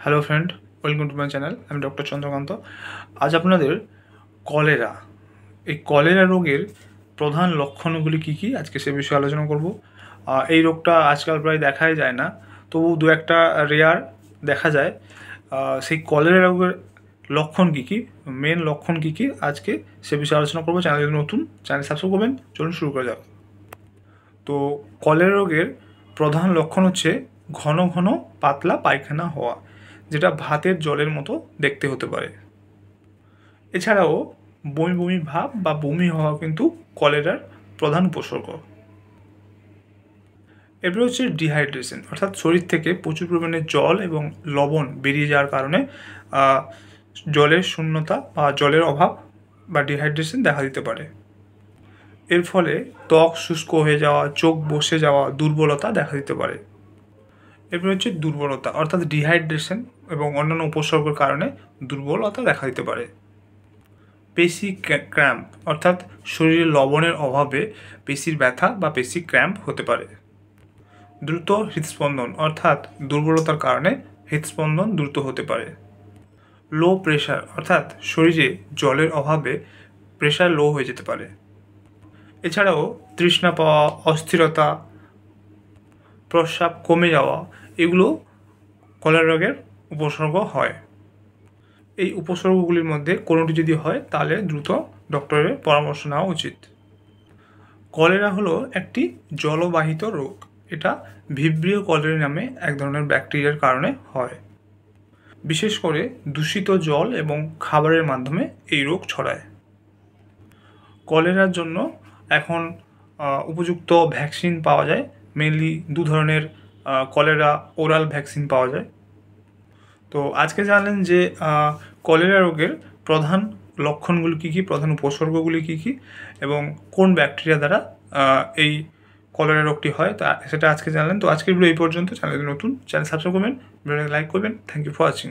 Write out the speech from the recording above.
Hello friend, welcome to my channel. আমি doctor Chandrakant. আজ আপনাদের কলেরা, এই কলেরা রোগের প্রধান লক্ষণগুলি কী কী আজকে সে বিষয়ে আলোচনা করব। এই রোগটা আজকাল প্রায় দেখাই যায় না, তবু দু একটা রেয়ার দেখা যায়। সেই কলেরা রোগের লক্ষণ কী কী, মেন লক্ষণ কী কী, আজকে সে বিষয়ে আলোচনা করবো। চ্যানেল যদি নতুন, চ্যানেল সাবস্ক্রাইব করবেন। চলুন শুরু করা যাক। তো কলেরা রোগের প্রধান লক্ষণ হচ্ছে ঘন ঘন পাতলা পায়খানা হওয়া, যেটা ভাতের জলের মতো দেখতে হতে পারে। এছাড়াও বমি বমি ভাব বা বমি হওয়া কিন্তু কলেরার প্রধান উপসর্গ। এরপরে হচ্ছে ডিহাইড্রেশন, অর্থাৎ শরীর থেকে প্রচুর পরিমাণে জল এবং লবণ বেরিয়ে যাওয়ার কারণে জলের শূন্যতা বা জলের অভাব বা ডিহাইড্রেশন দেখা দিতে পারে। এর ফলে ত্বক শুষ্ক হয়ে যাওয়া, চোখ বসে যাওয়া, দুর্বলতা দেখা দিতে পারে। এরপরে হচ্ছে দুর্বলতা, অর্থাৎ ডিহাইড্রেশন এবং অন্যান্য উপসর্গের কারণে দুর্বলতা দেখা দিতে পারে। পেশি ক্র্যাম্প, অর্থাৎ শরীরে লবণের অভাবে পেশির ব্যথা বা পেশি ক্র্যাম্প হতে পারে। দ্রুত হৃদস্পন্দন, অর্থাৎ দুর্বলতার কারণে হৃদস্পন্দন দ্রুত হতে পারে। লো প্রেশার, অর্থাৎ শরীরে জলের অভাবে প্রেশার লো হয়ে যেতে পারে। এছাড়াও তৃষ্ণা পাওয়া, অস্থিরতা, প্রস্রাব কমে যাওয়া, এগুলো কলেরা রোগের উপসর্গ হয়। এই উপসর্গগুলির মধ্যে কোনোটি যদি হয় তাহলে দ্রুত ডক্টরের পরামর্শ নেওয়া উচিত। কলেরা হলো একটি জলবাহিত রোগ। এটা ভিব্রিও কলেরা নামে এক ধরনের ব্যাকটেরিয়ার কারণে হয়। বিশেষ করে দূষিত জল এবং খাবারের মাধ্যমে এই রোগ ছড়ায়। কলেরার জন্য এখন উপযুক্ত ভ্যাকসিন পাওয়া যায়। মেনলি দু ধরনের কলেরা ওরাল ভ্যাকসিন পাওয়া যায়। তো আজকে জানলেন যে কলেরা রোগের প্রধান লক্ষণগুলি কী কী, প্রধান উপসর্গগুলি কী কী, এবং কোন ব্যাকটেরিয়া দ্বারা এই কলেরা রোগটি হয়, তা সেটা আজকে জানলেন। তো আজকের ভিডিও এই পর্যন্ত। চ্যানেল নতুন, চ্যানেল সাবস্ক্রাইব করবেন, ভিডিওটাকে লাইক করবেন। Thank you for watching.